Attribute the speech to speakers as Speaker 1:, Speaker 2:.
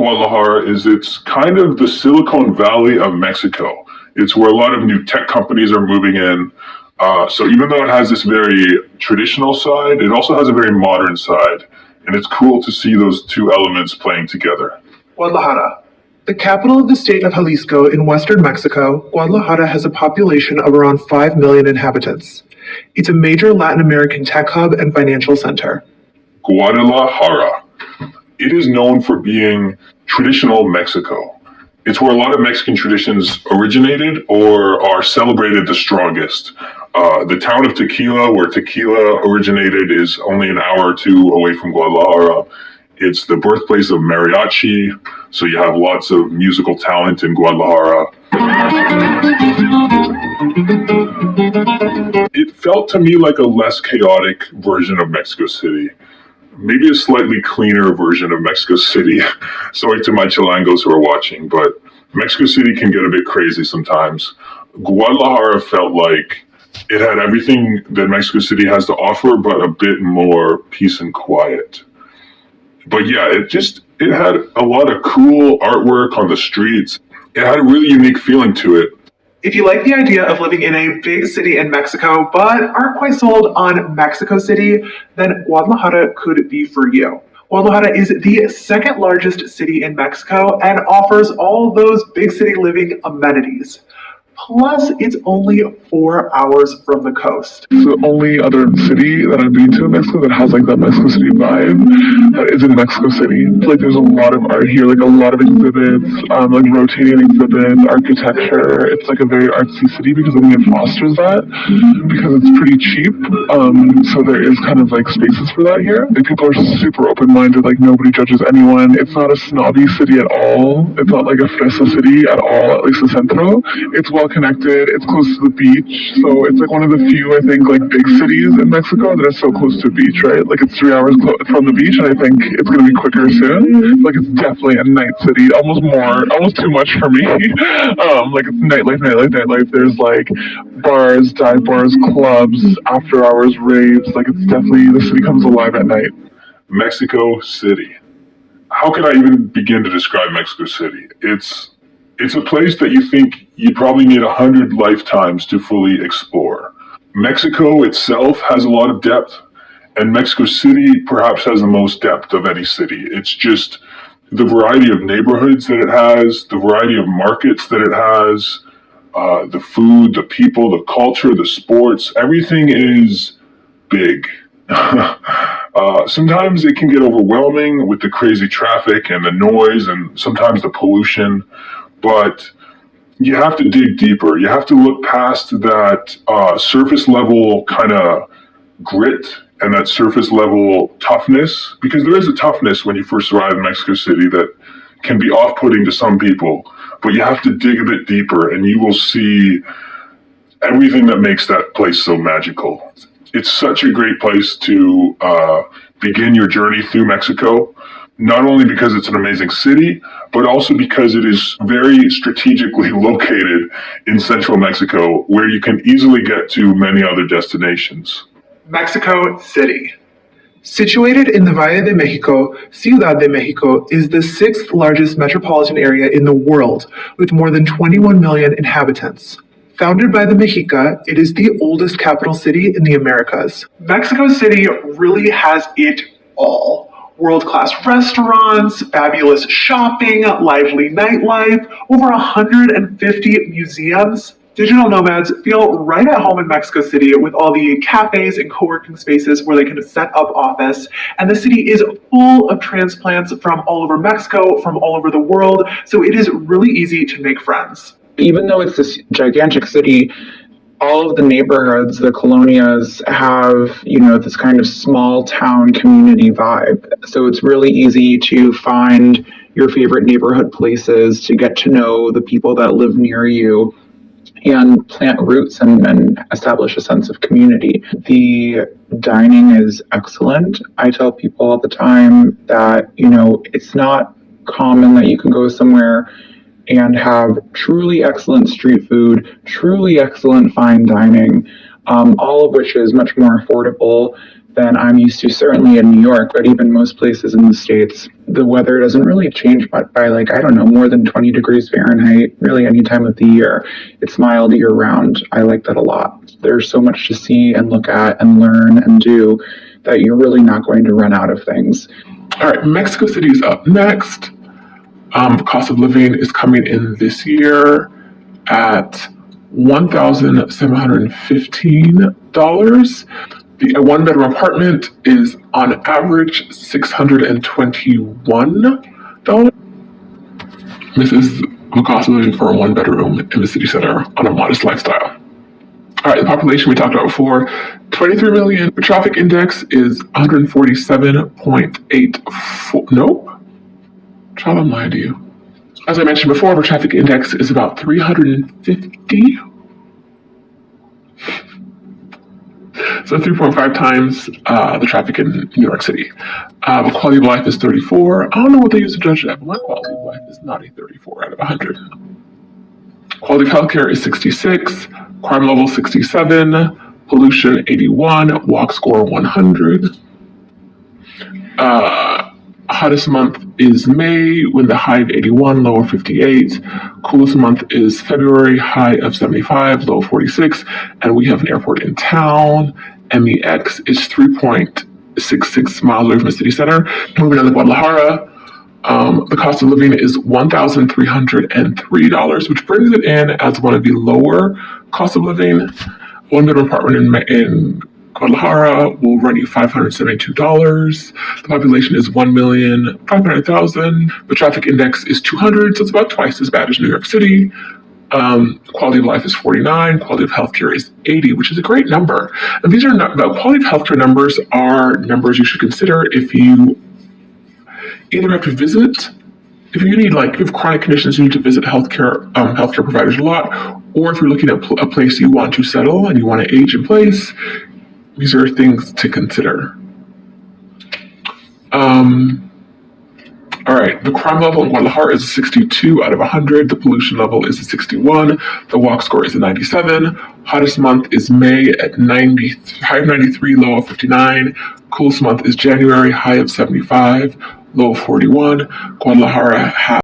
Speaker 1: Guadalajara is it's kind of the Silicon Valley of Mexico. It's where a lot of new tech companies are moving in. So even though it has this very traditional side, it also has a very modern side. And it's cool to see those two elements playing together.
Speaker 2: Guadalajara. The capital of the state of Jalisco in western Mexico, Guadalajara has a population of around 5 million inhabitants. It's a major Latin American tech hub and financial center.
Speaker 1: Guadalajara. It is known for being traditional Mexico. It's where a lot of Mexican traditions originated or are celebrated the strongest. The town of Tequila, where tequila originated, is only an hour or two away from Guadalajara. It's the birthplace of mariachi, so you have lots of musical talent in Guadalajara. It felt to me like a less chaotic version of Mexico City. Maybe a slightly cleaner version of Mexico City. Sorry to my Chilangos who are watching, but Mexico City can get a bit crazy sometimes. Guadalajara felt like it had everything that Mexico City has to offer, but a bit more peace and quiet. But yeah, it had a lot of cool artwork on the streets. It had a really unique feeling to it.
Speaker 2: If you like the idea of living in a big city in Mexico but aren't quite sold on Mexico City, then Guadalajara could be for you. Guadalajara is the second largest city in Mexico and offers all those big city living amenities. Plus, it's only 4 hours from the coast.
Speaker 3: It's the only other city that I've been to in Mexico that has like that Mexico City vibe that is in Mexico City. Like there's a lot of art here, like a lot of exhibits, like rotating exhibits, architecture. It's like a very artsy city because I think it fosters that because it's pretty cheap. So there is kind of like spaces for that here. Like people are super open-minded, like nobody judges anyone. It's not a snobby city at all. It's not like a fresa city at all, at least the centro. It's well connected. It's close to the beach, so it's like one of the few, I think, like big cities in Mexico that are so close to the beach, right? Like it's 3 hours from the beach, and I think it's going to be quicker soon. Like it's definitely a night city, almost too much for me. Like it's nightlife. There's like bars, dive bars, clubs, after hours raves. Like it's definitely, the city comes alive at night.
Speaker 1: Mexico City. How can I even begin to describe Mexico City? It's a place that you think you probably need 100 lifetimes to fully explore. Mexico itself has a lot of depth, and Mexico City perhaps has the most depth of any city. It's just the variety of neighborhoods that it has, the variety of markets that it has, the food, the people, the culture, the sports, everything is big. Sometimes it can get overwhelming with the crazy traffic and the noise and sometimes the pollution. But you have to dig deeper. You have to look past that surface level kind of grit and that surface level toughness, because there is a toughness when you first arrive in Mexico City that can be off-putting to some people. But you have to dig a bit deeper and you will see everything that makes that place so magical. It's such a great place to begin your journey through Mexico. Not only because it's an amazing city, but also because it is very strategically located in central Mexico, where you can easily get to many other destinations.
Speaker 2: Mexico City. Situated in the Valle de Mexico, Ciudad de Mexico is the sixth largest metropolitan area in the world, with more than 21 million inhabitants. Founded by the Mexica, it is the oldest capital city in the Americas. Mexico City really has it all. World-class restaurants, fabulous shopping, lively nightlife, over 150 museums. Digital nomads feel right at home in Mexico City with all the cafes and co-working spaces where they can set up office. And the city is full of transplants from all over Mexico, from all over the world, so it is really easy to make friends.
Speaker 4: Even though it's this gigantic city, all of the neighborhoods, the colonias, have, this kind of small town community vibe. So it's really easy to find your favorite neighborhood places, to get to know the people that live near you, and plant roots and establish a sense of community. The dining is excellent. I tell people all the time that, it's not common that you can go somewhere and have truly excellent street food, truly excellent fine dining, all of which is much more affordable than I'm used to, certainly in New York, but even most places in the States. The weather doesn't really change by like, I don't know, more than 20 degrees Fahrenheit, really any time of the year. It's mild year round. I like that a lot. There's so much to see and look at and learn and do that you're really not going to run out of things.
Speaker 3: All right, Mexico City is up next. Cost of living is coming in this year at $1,715. The one-bedroom apartment is on average $621. This is the cost of living for a one-bedroom in the city center on a modest lifestyle. All right, the population we talked about before, 23 million. The traffic index is 147.84. Nope. Child, I'm lying to you. As I mentioned before, the traffic index is about 350. So 3.5 times the traffic in New York City. The quality of life is 34. I don't know what they use to judge that, but my quality of life is not a 34 out of 100. Quality of healthcare is 66. Crime level 67. Pollution 81. Walk score 100. Hottest month is May, when the high of 81, low of 58. Coolest month is February, high of 75, low of 46. And we have an airport in town. MEX is 3.66 miles away from the city center. Moving on to Guadalajara, the cost of living is $1,303, which brings it in as one of the lower cost of living. One bedroom apartment in Guadalajara will run you $572. The population is 1,500,000. The traffic index is 200, so it's about twice as bad as New York City. Quality of life is 49. Quality of healthcare is 80, which is a great number. And these are not, the quality of healthcare numbers are numbers you should consider if you either have to visit, if you need, like, if you have chronic conditions, you need to visit healthcare providers a lot, or if you're looking at a place you want to settle and you want to age in place. These are things to consider. All right, the crime level in Guadalajara is a 62 out of 100. The pollution level is a 61. The walk score is a 97. Hottest month is May at 90, high of 93, low of 59. Coolest month is January, high of 75, low of 41. Guadalajara has